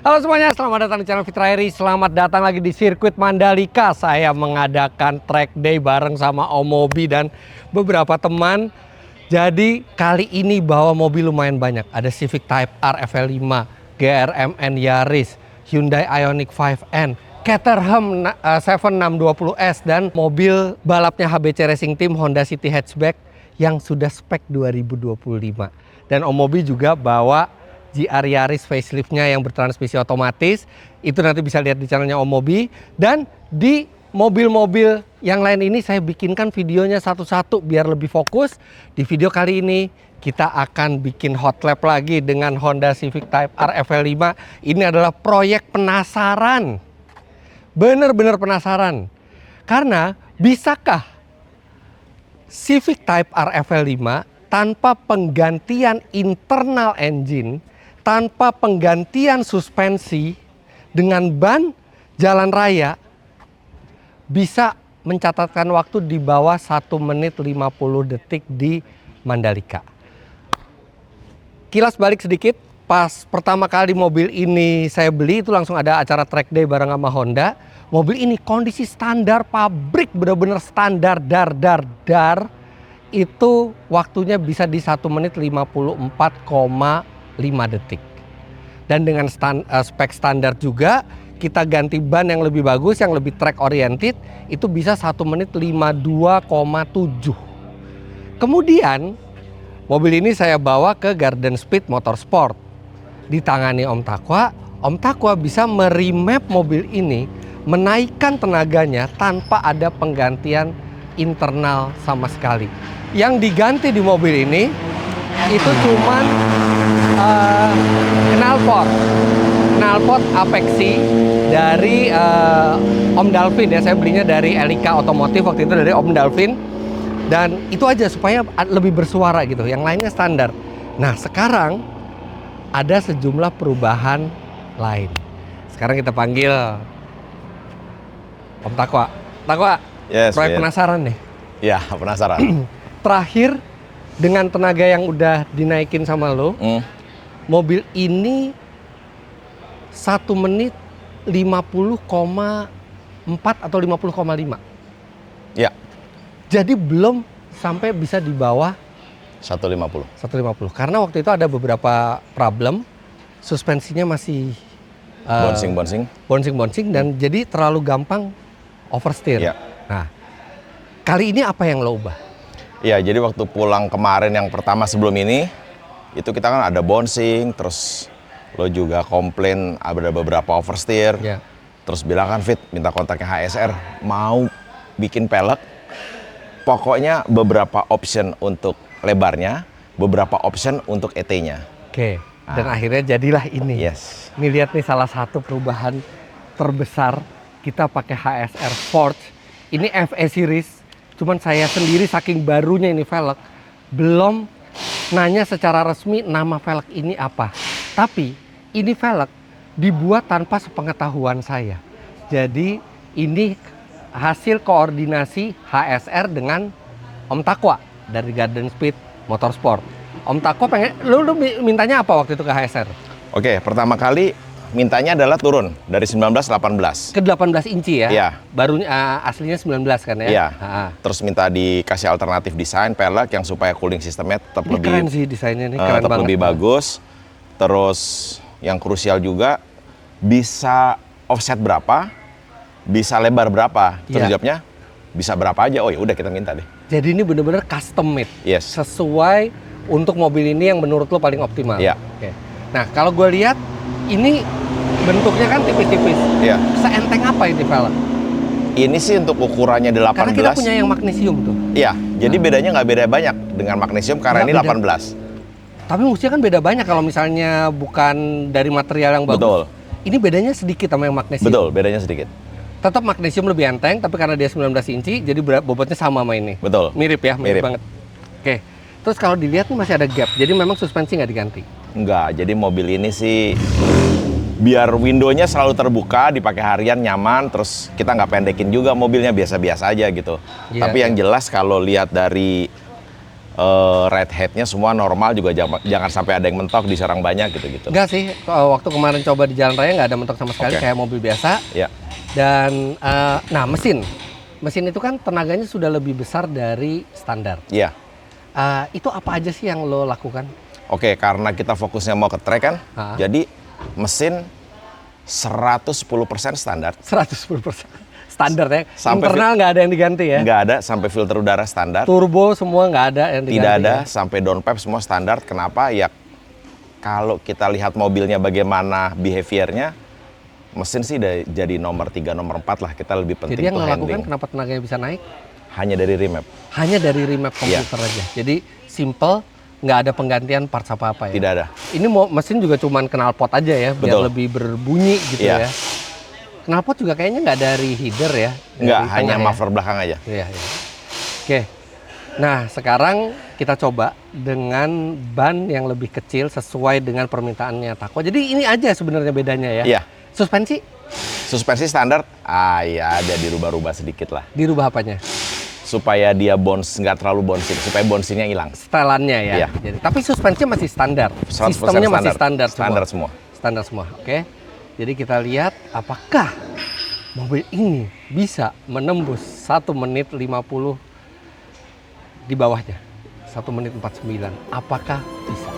Halo semuanya, selamat datang di channel Fitra Eri. Selamat datang lagi di sirkuit Mandalika. Saya mengadakan track day bareng sama Om Mobi dan beberapa teman. Jadi kali ini bawa mobil lumayan banyak. Ada Civic Type R FL5, GR-MN Yaris, Hyundai Ioniq 5N, Caterham 7620S, dan mobil balapnya HBC Racing Team Honda City Hatchback yang sudah spek 2025. Dan Om Mobi juga bawa GR Yaris faceliftnya yang bertransmisi otomatis. Itu nanti bisa lihat di channelnya Om Mobi. Dan di mobil-mobil yang lain ini saya bikinkan videonya satu-satu biar lebih fokus. Di video kali ini kita akan bikin hot lap lagi dengan Honda Civic Type R FL5. Ini adalah proyek penasaran. Bener-bener penasaran. Karena bisakah Civic Type R FL5 tanpa penggantian internal engine, tanpa penggantian suspensi, dengan ban jalan raya bisa mencatatkan waktu di bawah 1 menit 50 detik di Mandalika. Kilas balik sedikit, pas pertama kali mobil ini saya beli itu langsung ada acara track day bareng sama Honda. Mobil ini kondisi standar pabrik, benar-benar standar dar. Itu waktunya bisa di 1 menit 54,5 detik. Dan dengan spek standar juga, kita ganti ban yang lebih bagus, yang lebih track oriented, itu bisa 1 menit 52,7. Kemudian mobil ini saya bawa ke Garden Speed Motorsport, ditangani Om Takwa. Om Takwa bisa meremap mobil ini, menaikkan tenaganya tanpa ada penggantian internal sama sekali. Yang diganti di mobil ini itu cuman knalpot Apexi dari Om Dalvin ya. Saya belinya dari Elika Otomotif waktu itu, dari Om Dalvin, dan itu aja supaya lebih bersuara gitu. Yang lainnya standar. Nah sekarang ada sejumlah perubahan lain. Sekarang kita panggil Om Takwa. Takwa, yes, proyek penasaran nih. Ya, penasaran. Terakhir dengan tenaga yang udah dinaikin sama lo, mobil ini 1 menit 50,4 atau 50,5. Ya. Jadi belum sampai bisa di bawah 150. 150. Karena waktu itu ada beberapa problem, suspensinya masih bouncing dan jadi terlalu gampang oversteer. Ya. Nah, kali ini apa yang lo ubah? Ya, jadi waktu pulang kemarin yang pertama sebelum ini, itu kita kan ada bouncing, terus lo juga komplain ada beberapa oversteer. Ya. Terus bilang kan, Fit, minta kontaknya HSR, mau bikin pelek. Pokoknya beberapa option untuk lebarnya, beberapa option untuk ET-nya. Oke, dan akhirnya jadilah ini. Yes. Ini lihat nih, salah satu perubahan terbesar, kita pakai HSR Forge. Ini FE series. Cuman saya sendiri saking barunya ini velg, belum nanya secara resmi nama velg ini apa. Tapi ini velg dibuat tanpa sepengetahuan saya. Jadi ini hasil koordinasi HSR dengan Om Takwa dari Garden Speed Motorsport. Om Takwa pengen, lu mintanya apa waktu itu ke HSR? Oke, pertama kali mintanya adalah turun dari 19-18. Ke 18 inci ya? Iya. Barunya aslinya 19 kan ya? Iya. Terus minta dikasih alternatif desain pelek yang supaya cooling sistemnya tetap ini lebih keren sih desainnya nih, keren tetap banget. lebih bagus. Terus yang krusial juga bisa offset berapa, bisa lebar berapa. Terus jawabnya bisa berapa aja. Oh ya udah, kita minta deh. Jadi ini bener-bener custom made. Yes. Sesuai untuk mobil ini yang menurut lo paling optimal. Iya. Oke. Nah kalau gue lihat ini bentuknya kan tipis-tipis. Iya. Seenteng apa ini velg? Ini sih untuk ukurannya 18. Karena kita punya yang magnesium tuh. Iya. Jadi bedanya nggak beda banyak dengan magnesium karena ini beda. 18. Tapi mestinya kan beda banyak kalau misalnya bukan dari material yang bagus. Betul. Ini bedanya sedikit sama yang magnesium. Betul, bedanya sedikit. Tetap magnesium lebih enteng, tapi karena dia 19 inci, jadi bobotnya sama ini. Betul. Mirip ya, mirip banget. Oke. Terus kalau dilihat nih masih ada gap, jadi memang suspensi nggak diganti. Enggak, jadi mobil ini sih biar window-nya selalu terbuka, dipakai harian nyaman, terus kita nggak pendekin juga mobilnya, biasa-biasa aja gitu. Iya, Tapi yang jelas kalau lihat dari red headnya semua normal juga, jangan sampai ada yang mentok, diserang banyak gitu-gitu. Enggak sih, waktu kemarin coba di jalan raya nggak ada mentok sama sekali, kayak mobil biasa. Ya. Dan nah mesin itu kan tenaganya sudah lebih besar dari standar. Iya. Itu apa aja sih yang lo lakukan? Oke, karena kita fokusnya mau ke track kan, jadi mesin 110% standar. 110%. Standar ya. Sampai internal nggak ada yang diganti ya? Nggak ada, sampai filter udara standar. Turbo semua nggak ada yang diganti? Tidak ada, ya? sampai downpipe semua standar. Kenapa? Ya kalau kita lihat mobilnya bagaimana behaviornya, mesin sih jadi nomor 3, nomor 4 lah. Kita lebih penting jadi yang tuh lo handling. lakukan kenapa tenaganya bisa naik? Hanya dari remap. Hanya dari remap komputer aja? Jadi simple, nggak ada penggantian parts apa-apa ya? Tidak ada. Ini mesin juga cuman knalpot aja ya, biar lebih berbunyi gitu ya? Knalpot juga kayaknya nggak dari header ya? Nggak, hanya muffler belakang aja. Iya. Oke, nah sekarang kita coba dengan ban yang lebih kecil sesuai dengan permintaannya Taco. Jadi ini aja sebenarnya bedanya ya? Iya. Suspensi? Suspensi standar, ya ada dirubah-rubah sedikit lah. Dirubah apanya? Supaya dia nggak terlalu bouncing, supaya bouncingnya hilang. Setelannya ya? Iya. Jadi, tapi suspensinya masih standar? 100% Sistemnya masih standar semua? Standar semua, oke. Jadi kita lihat apakah mobil ini bisa menembus 1 menit 50 di bawahnya. 1 menit 49. Apakah bisa?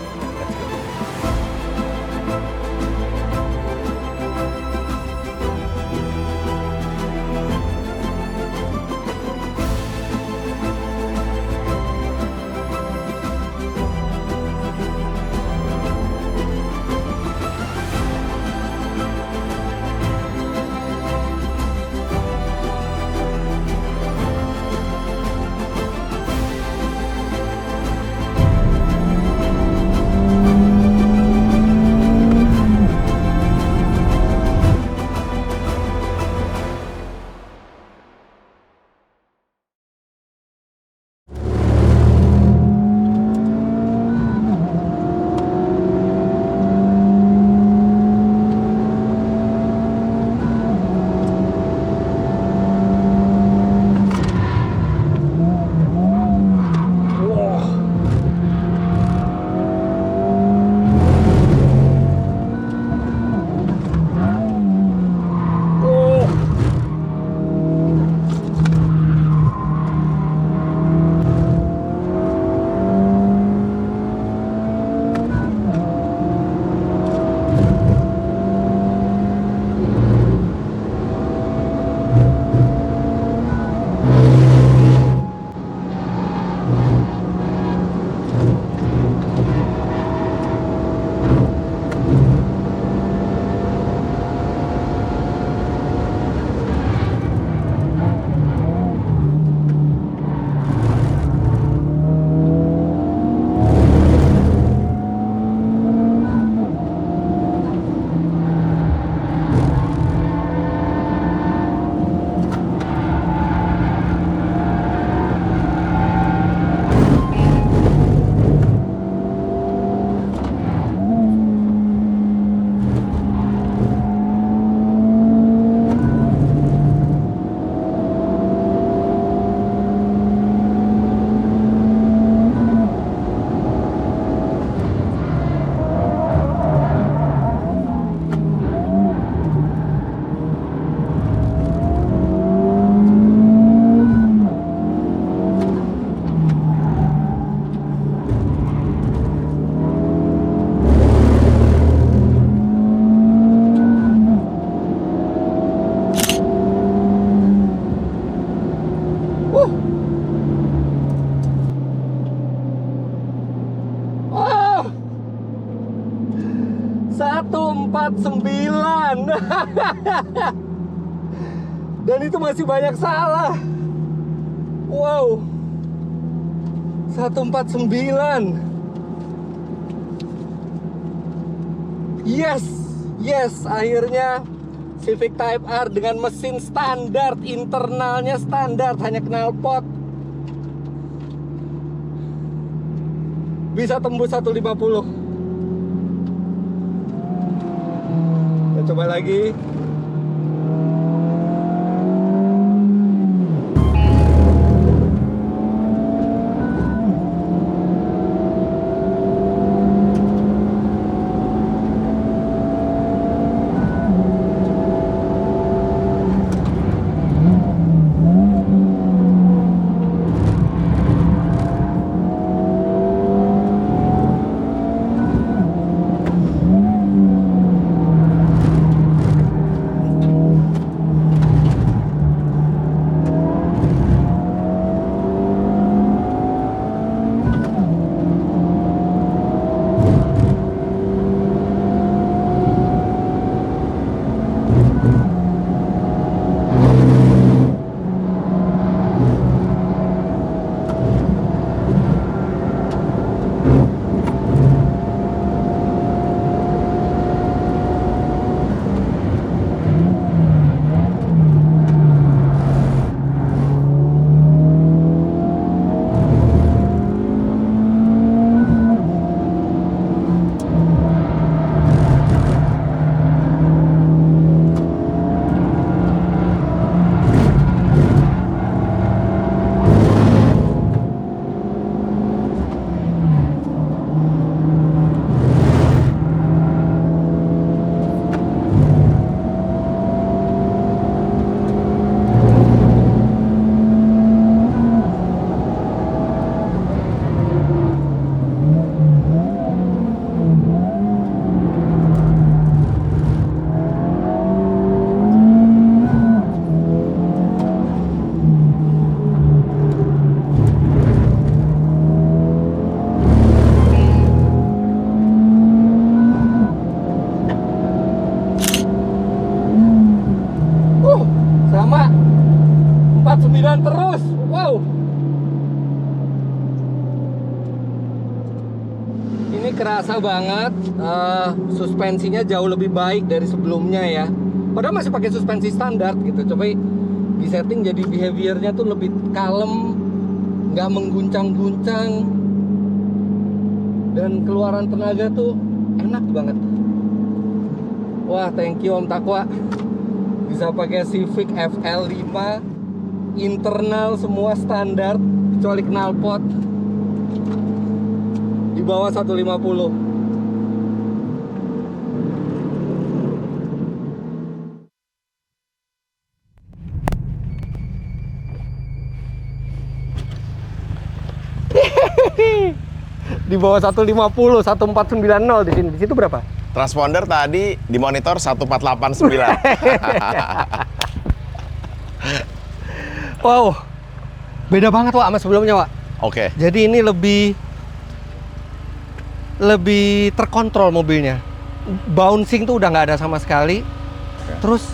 Let's go. Wow. 149. Dan itu masih banyak salah. Wow. 149. Yes, akhirnya Civic Type R dengan mesin standar, internalnya standar, hanya knalpot, bisa tembus 150. Kita coba lagi. kerasa banget suspensinya jauh lebih baik dari sebelumnya ya. Padahal masih pakai suspensi standar gitu. Coba disetting jadi behaviornya tuh lebih kalem, nggak mengguncang-guncang, dan keluaran tenaga tuh enak banget. Wah, thank you Om Takwa. Bisa pakai Civic FL5, internal semua standar kecuali knalpot. Di bawah 150. Di bawah 150, 1490 di sini. Di situ berapa? Transponder tadi di monitor 1489. Wow. Beda banget Wak sama sebelumnya, Wak. Oke. Jadi ini lebih terkontrol mobilnya. Bouncing tuh udah nggak ada sama sekali. Terus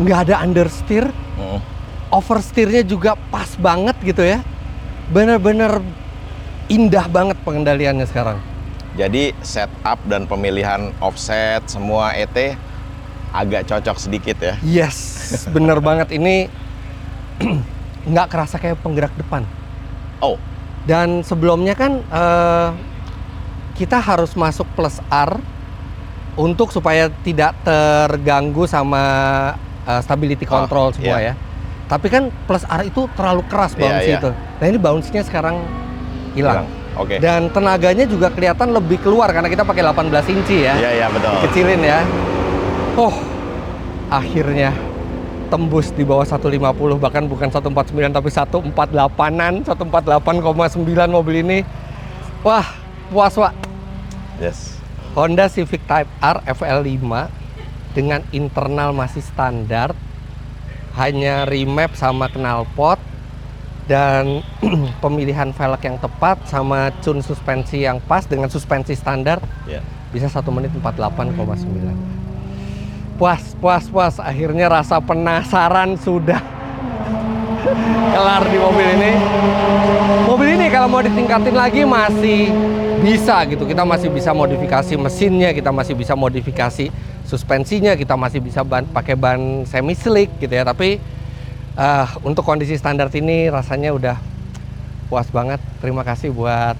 nggak ada understeer. Oversteernya juga pas banget gitu ya. Bener-bener indah banget pengendaliannya sekarang. Jadi setup dan pemilihan offset semua ET agak cocok sedikit ya. Yes, bener banget. Ini nggak kerasa kayak penggerak depan. Oh. Dan sebelumnya kan kita harus masuk plus R untuk supaya tidak terganggu sama stability control semua ya. Tapi kan plus R itu terlalu keras bounce itu. Nah ini bounce-nya sekarang hilang. Oke. Dan tenaganya juga kelihatan lebih keluar karena kita pakai 18 inci ya. Iya, betul. Kecilin ya. Oh, akhirnya tembus di bawah 150, bahkan bukan 149 tapi 148-an, 148,9 mobil ini. Wah, puas Wak. Yes. Honda Civic Type R FL5 dengan internal masih standar, hanya remap sama knalpot dan pemilihan velg yang tepat sama tune suspensi yang pas dengan suspensi standar. Bisa 1 menit 48,9. Puas. Akhirnya rasa penasaran sudah kelar di mobil ini. Mobil ini kalau mau ditingkatin lagi masih bisa gitu. Kita masih bisa modifikasi mesinnya, kita masih bisa modifikasi suspensinya, kita masih bisa pakai ban semi slick gitu ya. Tapi untuk kondisi standar ini rasanya udah puas banget. Terima kasih buat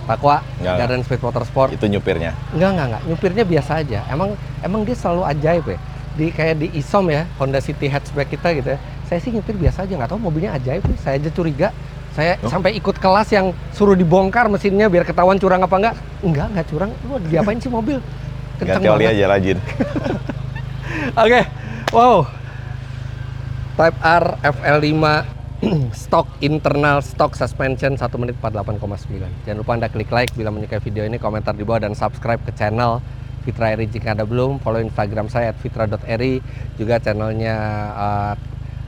Takwa, Garden Speed Motorsport. Itu nyupirnya? Enggak. Nyupirnya biasa aja. Emang dia selalu ajaib ya. Kayak di Isom ya, Honda City hatchback kita gitu ya. Saya sih nyupir biasa aja, nggak tahu mobilnya ajaib nih. Saya aja curiga. Saya sampai ikut kelas yang suruh dibongkar mesinnya biar ketahuan curang apa enggak. Enggak curang. Lu diapain sih mobil? Ganti oli aja, rajin. Oke. Wow. Type R FL5 stock internal stock suspension 1 menit 48,9. Jangan lupa Anda klik like bila menyukai video ini, komentar di bawah dan subscribe ke channel Fitra Eri jika Anda belum. Follow Instagram saya @fitra.eri, juga channelnya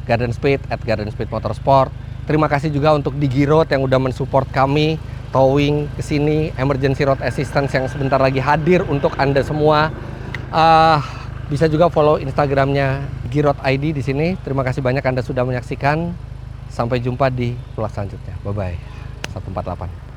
Garden Speed @GardenSpeedMotorsport. Terima kasih juga untuk Digi Road yang udah mensupport kami towing ke sini, emergency road assistance yang sebentar lagi hadir untuk Anda semua. Bisa juga follow Instagramnya Digi Road ID di sini. Terima kasih banyak Anda sudah menyaksikan. Sampai jumpa di vlog selanjutnya. Bye bye. 148.